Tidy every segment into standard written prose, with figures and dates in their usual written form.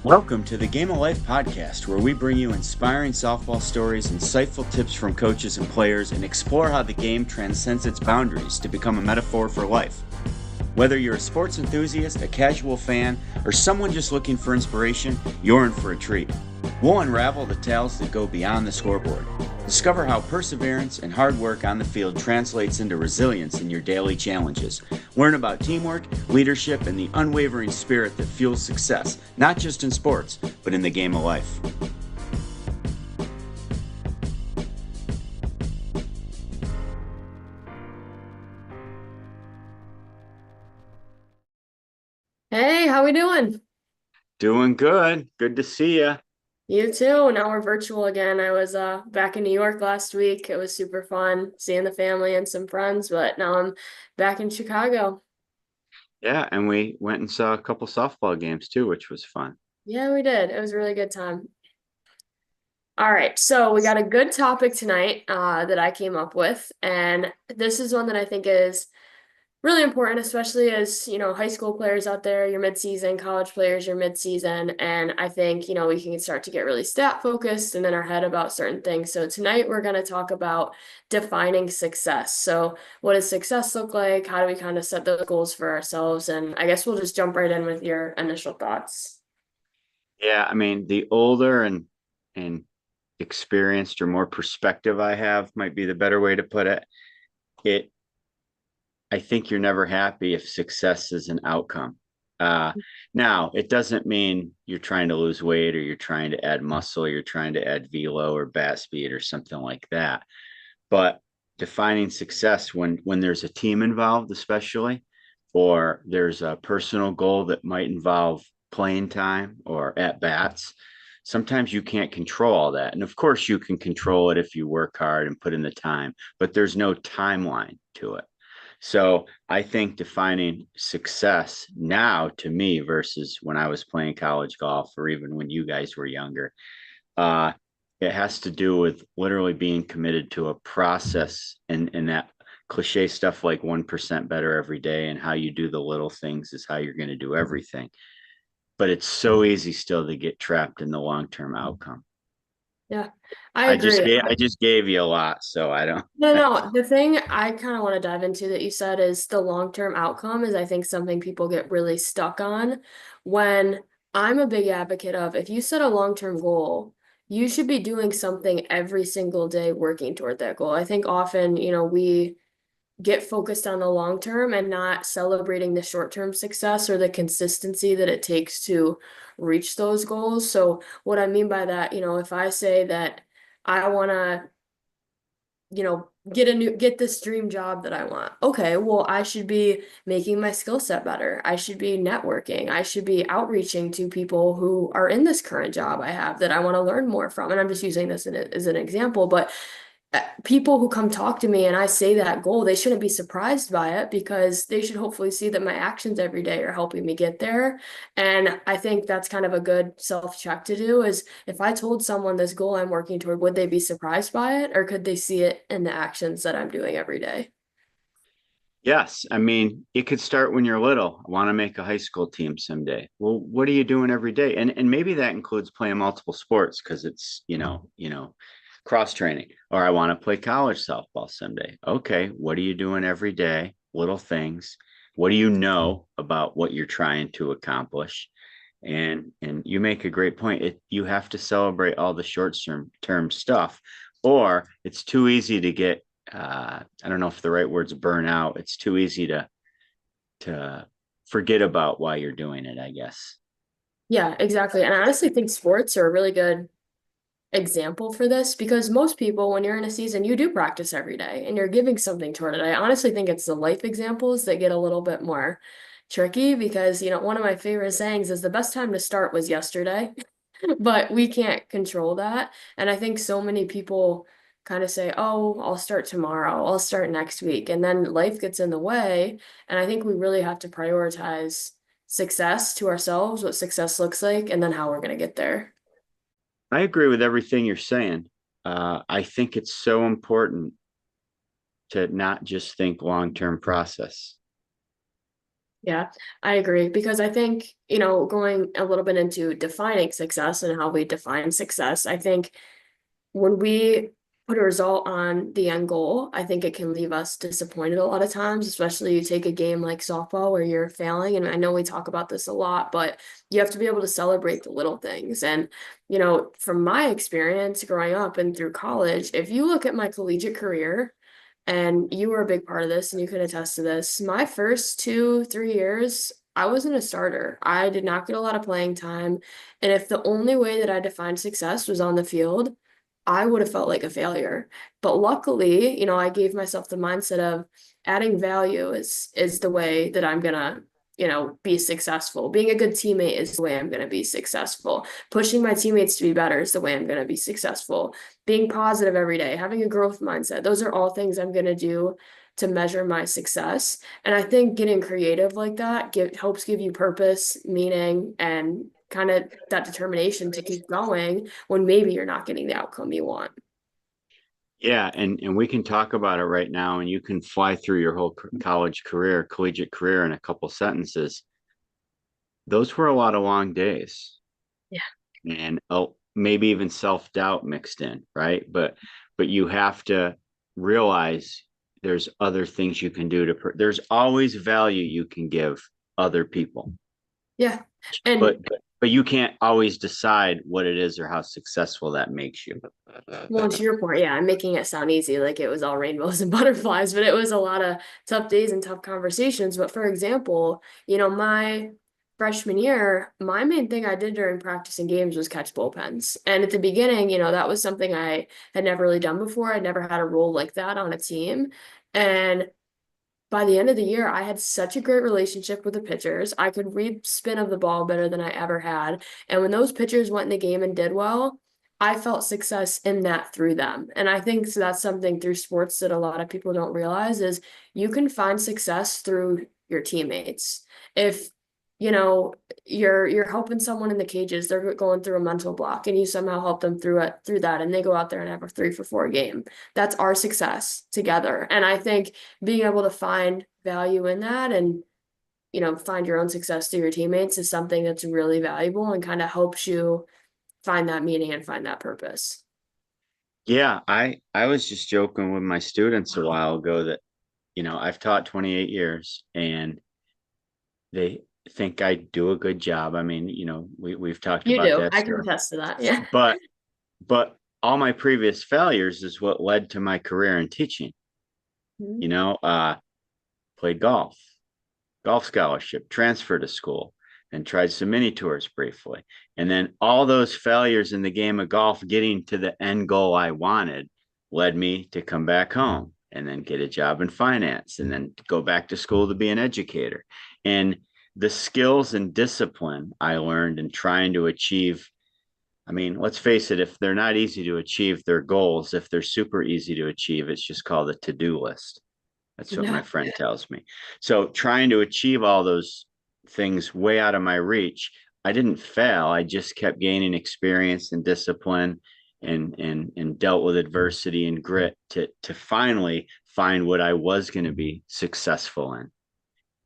Welcome to the Game of Life podcast, where we bring you inspiring softball stories, insightful tips from coaches and players, and explore how the game transcends its boundaries to become a metaphor for life. Whether you're a sports enthusiast, a casual fan, or someone just looking for inspiration, you're in for a treat. We'll unravel the tales that go beyond the scoreboard. Discover how perseverance and hard work on the field translates into resilience in your daily challenges. Learn about teamwork, leadership, and the unwavering spirit that fuels success, not just in sports, but in the game of life. Hey, how we doing? Doing good. Good to see you. You too. Now we're virtual again. I was back in New York last week. It was super fun seeing the family and some friends, but now I'm back in Chicago. Yeah, and we went and saw a couple softball games too, which was fun. Yeah, we did. It was a really good time. All right, so we got a good topic tonight that I came up with, and this is one that I think is really important, especially as, high school players out there, your mid-season, college players, your mid-season. And I think, we can start to get really stat focused and in our head about certain things. So tonight we're going to talk about defining success. So what does success look like? How do we kind of set those goals for ourselves? And I guess we'll just jump right in with your initial thoughts. Yeah, I mean, the older and experienced or more perspective I have might be the better way to put it. It I think you're never happy if success is an outcome. Uh, Now, it doesn't mean you're trying to lose weight or you're trying to add muscle, or you're trying to add velo or bat speed or something like that. But defining success when there's a team involved, especially, or there's a personal goal that might involve playing time or at bats, sometimes you can't control all that. And of course, you can control it if you work hard and put in the time, but there's no timeline to it. So I think defining success now to me versus when I was playing college golf or even when you guys were younger, uh, it has to do with literally being committed to a process and that cliche stuff like 1% better every day and how you do the little things is how you're going to do everything. But it's so easy still to get trapped in the long-term outcome. Yeah, I agree. I just gave you a lot, so I don't. No, no, the thing I kind of want to dive into that you said is the long-term outcome is I think something people get really stuck on when I'm a big advocate of if you set a long-term goal, you should be doing something every single day working toward that goal. I think often, we get focused on the long term and not celebrating the short-term success or the consistency that it takes to reach those goals. So what I mean by that, if I say that I want to get this dream job that I want. Okay, well, I should be making my skill set better. I should be networking. I should be outreaching to people who are in this current job I have that I want to learn more from. And I'm just using this as an example, but people who come talk to me and I say that goal, they shouldn't be surprised by it because they should hopefully see that my actions every day are helping me get there. And I think that's kind of a good self-check to do is if I told someone this goal I'm working toward, would they be surprised by it or could they see it in the actions that I'm doing every day? Yes, I mean, it could start when you're little. I want to make a high school team someday. Well, what are you doing every day? And maybe that includes playing multiple sports because it's, cross training. Or I want to play college softball someday. Okay, what are you doing every day? Little things. What do you know about what you're trying to accomplish? And you make a great point. You have to celebrate all the short term stuff, or it's too easy to get I don't know if the right word's burn out. It's too easy to forget about why you're doing it, I guess. Yeah, exactly. And I honestly think sports are a really good example for this because most people, when you're in a season, you do practice every day and you're giving something toward it. I honestly think it's the life examples that get a little bit more tricky because, one of my favorite sayings is the best time to start was yesterday, but we can't control that. And I think so many people kind of say, oh, I'll start tomorrow, I'll start next week. And then life gets in the way. And I think we really have to prioritize success to ourselves, what success looks like, and then how we're going to get there. I agree with everything you're saying. I think it's so important to not just think long term process. Yeah, I agree because I think, going a little bit into defining success and how we define success, I think when we put a result on the end goal, I think it can leave us disappointed a lot of times, especially you take a game like softball where you're failing. And I know we talk about this a lot, but you have to be able to celebrate the little things. And, from my experience growing up and through college, if you look at my collegiate career, and you were a big part of this and you can attest to this, my first 2, 3 years, I wasn't a starter. I did not get a lot of playing time. And if the only way that I defined success was on the field, I would have felt like a failure. But luckily, I gave myself the mindset of adding value is the way that I'm gonna, be successful. Being a good teammate is the way I'm gonna be successful. Pushing my teammates to be better is the way I'm gonna be successful. Being positive every day, having a growth mindset. Those are all things I'm gonna do to measure my success. And I think getting creative like that helps give you purpose, meaning, and kind of that determination to keep going when maybe you're not getting the outcome you want. Yeah, and we can talk about it right now, and you can fly through your whole college career, collegiate career in a couple sentences. Those were a lot of long days, Yeah. and maybe even self-doubt mixed in, right? But you have to realize there's other things you can do there's always value you can give other people, Yeah. but And but you can't always decide what it is or how successful that makes you. well, to your point, yeah, I'm making it sound easy, like it was all rainbows and butterflies, but it was a lot of tough days and tough conversations. But for example, my freshman year, my main thing I did during practice and games was catch bullpens. And at the beginning, that was something I had never really done before. I'd never had a role like that on a team. And by the end of the year, I had such a great relationship with the pitchers. I could read spin of the ball better than I ever had. And when those pitchers went in the game and did well, I felt success in that through them. And I think so that's something through sports that a lot of people don't realize is you can find success through your teammates. If, you know, you're helping someone in the cages, they're going through a mental block and you somehow help them through that and they go out there and have a 3 for 4 game. That's our success together. And I think being able to find value in that and find your own success through your teammates is something that's really valuable and kind of helps you find that meaning and find that purpose. Yeah, I was just joking with my students a while ago that, I've taught 28 years and they think I do a good job. I mean, we've talked You about do. that I can stuff. attest to that. Yeah. But all my previous failures is what led to my career in teaching. Mhm. You know, played golf scholarship, transferred to school, and tried some mini tours briefly. And then all those failures in the game of golf getting to the end goal I wanted led me to come back home and then get a job in finance and then go back to school to be an educator. And the skills and discipline I learned in trying to achieve, I mean, let's face it, if they're not easy to achieve their goals, if they're super easy to achieve, it's just called a to-do list. That's what my Yeah. friend tells me. So trying to achieve all those things way out of my reach, I didn't fail. I just kept gaining experience and discipline and dealt with adversity and grit to finally find what I was going to be successful in.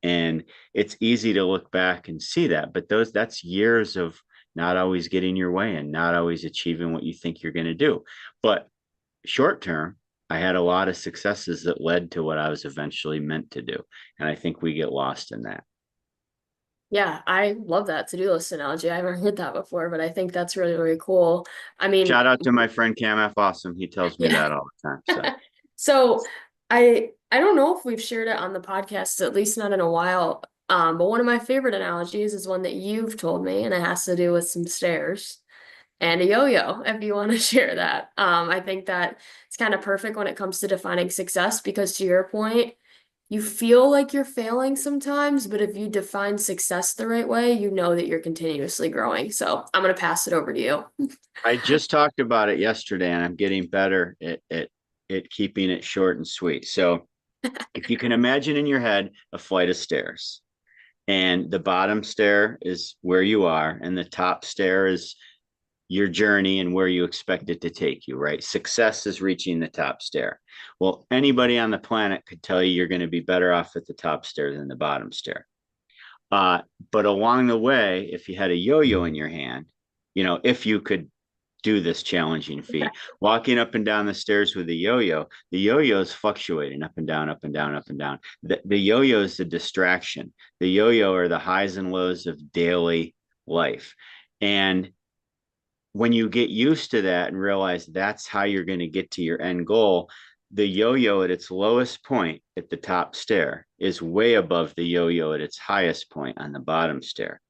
And it's easy to look back and see that, but that's years of not always getting your way and not always achieving what you think you're going to do. But short term, I had a lot of successes that led to what I was eventually meant to do. And I think we get lost in that. Yeah, I love that to-do list analogy. I haven't heard that before, but I think that's really, really cool. I mean, Shout out to my friend Cam F. Awesome. He tells me yeah. that all the time. So So I don't know if we've shared it on the podcast, at least not in a while. But one of my favorite analogies is one that you've told me, and it has to do with some stairs and a yo-yo, if you want to share that. I think that it's kind of perfect when it comes to defining success because to your point, you feel like you're failing sometimes, but if you define success the right way, you know that you're continuously growing. So I'm gonna pass it over to you. I just talked about it yesterday and I'm getting better at keeping it short and sweet. So if you can imagine in your head a flight of stairs, and the bottom stair is where you are, and the top stair is your journey and where you expect it to take you, right? Success is reaching the top stair. Well, anybody on the planet could tell you you're going to be better off at the top stair than the bottom stair. Uh, but along the way, if you had a yo-yo in your hand, if you could do this challenging feat, walking up and down the stairs with the yo-yo is fluctuating up and down, up and down, up and down. The yo-yo is the distraction. The yo-yo are the highs and lows of daily life. And when you get used to that and realize that's how you're going to get to your end goal, the yo-yo at its lowest point at the top stair is way above the yo-yo at its highest point on the bottom stair.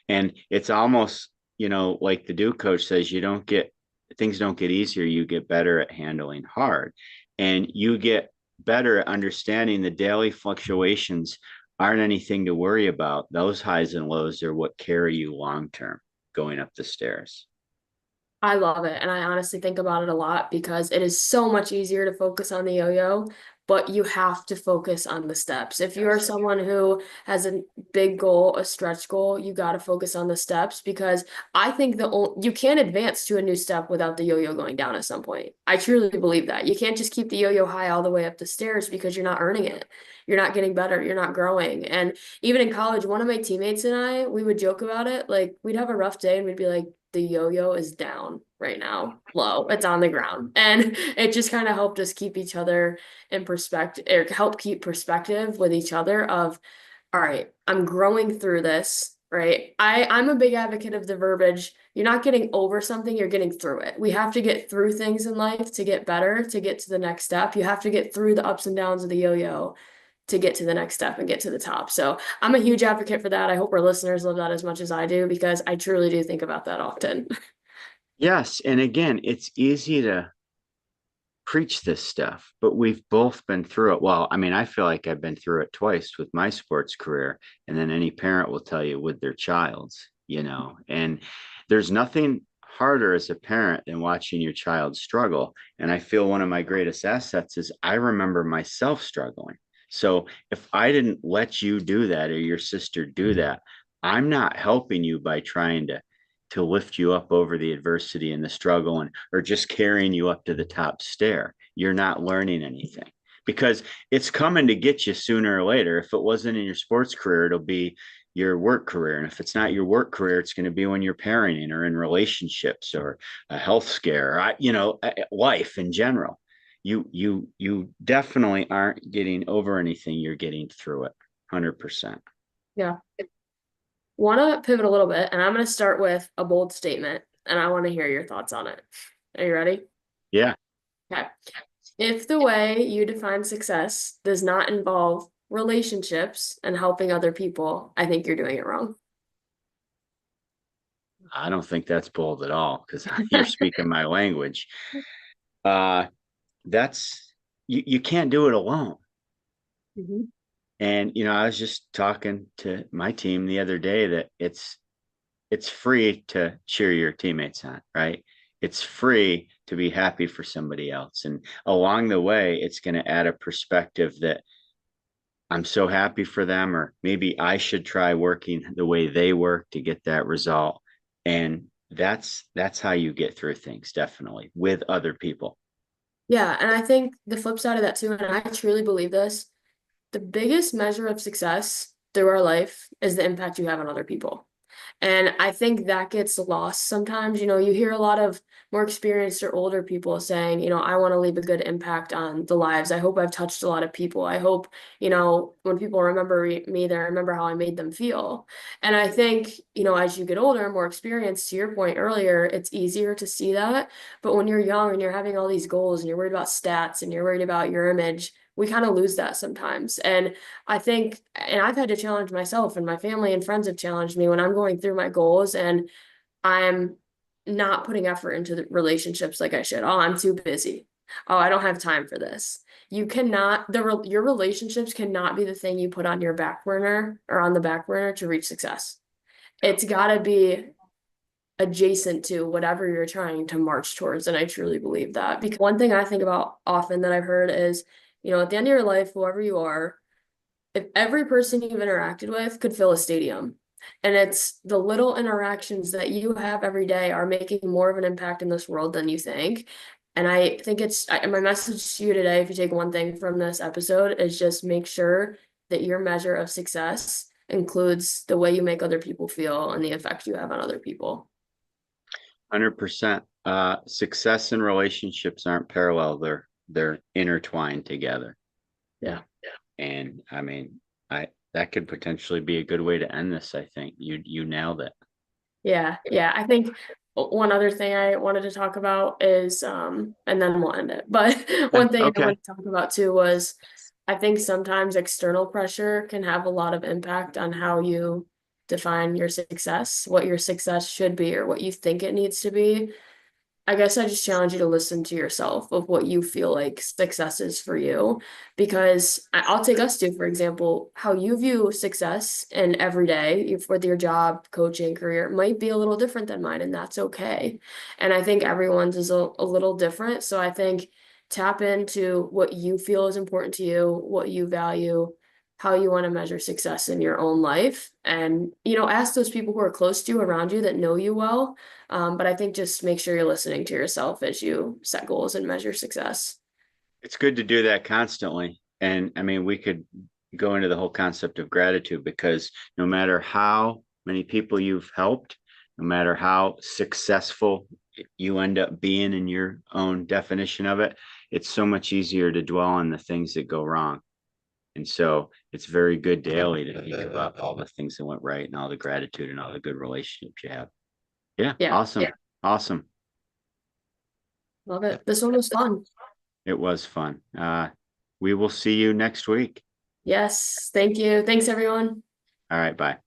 And it's almost, like the Duke coach says, you don't get things don't get easier, you get better at handling hard. And you get better at understanding the daily fluctuations aren't anything to worry about. Those highs and lows are what carry you long term going up the stairs. I love it. And I honestly think about it a lot because it is so much easier to focus on the yo-yo, but you have to focus on the steps. If you are Yes. someone who has a big goal, a stretch goal, you got to focus on the steps because I think you can't advance to a new step without the yo-yo going down at some point. I truly believe that. You can't just keep the yo-yo high all the way up the stairs because you're not earning it. You're not getting better. You're not growing. And even in college, one of my teammates and I, we would joke about it. Like we'd have a rough day and we'd be like, the yo-yo is down right now, low. It's on the ground. And it just kind of helped us keep each other in perspective, or help keep perspective with each other of, all right, I'm growing through this, right? I'm a big advocate of the verbiage. You're not getting over something, you're getting through it. We have to get through things in life to get better, to get to the next step. You have to get through the ups and downs of the yo-yo to get to the next step and get to the top. So I'm a huge advocate for that. I hope our listeners love that as much as I do because I truly do think about that often. Yes. And again, it's easy to preach this stuff, but we've both been through it. Well, I mean, I feel like I've been through it twice with my sports career, and then any parent will tell you with their child's, and there's nothing harder as a parent than watching your child struggle. And I feel one of my greatest assets is I remember myself struggling. So if I didn't let you do that or your sister do that, I'm not helping you by trying to lift you up over the adversity and the struggle and or just carrying you up to the top stair. You're not learning anything because it's coming to get you sooner or later. If it wasn't in your sports career, it'll be your work career. And if it's not your work career, it's going to be when you're parenting or in relationships or a health scare, life in general. You definitely aren't getting over anything. You're getting through it 100%. Yeah. Want to pivot a little bit, and I'm going to start with a bold statement, and I want to hear your thoughts on it. Are you ready? Yeah. Okay. If the way you define success does not involve relationships and helping other people, I think you're doing it wrong. I don't think that's bold at all because you're speaking my language. Uh, that's you can't do it alone. Mhm. And I was just talking to my team the other day that it's free to cheer your teammates on, right? It's free to be happy for somebody else. And along the way, it's going to add a perspective that I'm so happy for them, or maybe I should try working the way they work to get that result. And that's how you get through things, definitely with other people. Yeah, and I think the flip side of that too, and I truly believe this, the biggest measure of success through our life is the impact you have on other people. And I think that gets lost sometimes. You hear a lot of more experienced or older people saying, I want to leave a good impact on the lives. I hope I've touched a lot of people. I hope, when people remember me, they remember how I made them feel. And I think, as you get older, more experienced, to your point earlier, it's easier to see that. But when you're young and you're having all these goals and you're worried about stats and you're worried about your image, we kind of lose that sometimes. And I think, and I've had to challenge myself, and my family and friends have challenged me when I'm going through my goals and I'm not putting effort into the relationships like I should. Oh, I'm too busy. Oh, I don't have time for this. You cannot, your relationships cannot be the thing you put on your back burner or on the back burner to reach success. It's got to be adjacent to whatever you're trying to march towards. And I truly believe that. Because one thing I think about often that I've heard is, at the end of your life, whoever you are, if every person you've interacted with could fill a stadium, and it's the little interactions that you have every day are making more of an impact in this world than you think. And I think my message to you today, if you take one thing from this episode, is just make sure that your measure of success includes the way you make other people feel and the effect you have on other people. 100%. Success and relationships aren't parallel. They're intertwined together. Yeah. And I mean, I that could potentially be a good way to end this. I think you nailed it. Yeah, yeah. I think one other thing I wanted to talk about is, and then we'll end it. But Yeah, one thing I okay. wanted to talk about too was I think sometimes external pressure can have a lot of impact on how you define your success, what your success should be, or what you think it needs to be. I guess I just challenge you to listen to yourself of what you feel like success is for you. Because I'll take us to, for example, how you view success in every day, with your job, coaching, career, might be a little different than mine, and that's okay. And I think everyone's is a little different. So I think tap into what you feel is important to you, what you value, how you want to measure success in your own life. And, ask those people who are close to you, around you, that know you well, but I think just make sure you're listening to yourself as you set goals and measure success. It's good to do that constantly. And I mean, we could go into the whole concept of gratitude because no matter how many people you've helped, no matter how successful you end up being in your own definition of it, it's so much easier to dwell on the things that go wrong. And so it's very good daily to think about all the things that went right and all the gratitude and all the good relationships you have. Yeah, Yeah, awesome. Yeah. Awesome. love it. This one was fun. It was fun. We will see you next week. Yes, thank you. Thanks, everyone. All right, bye.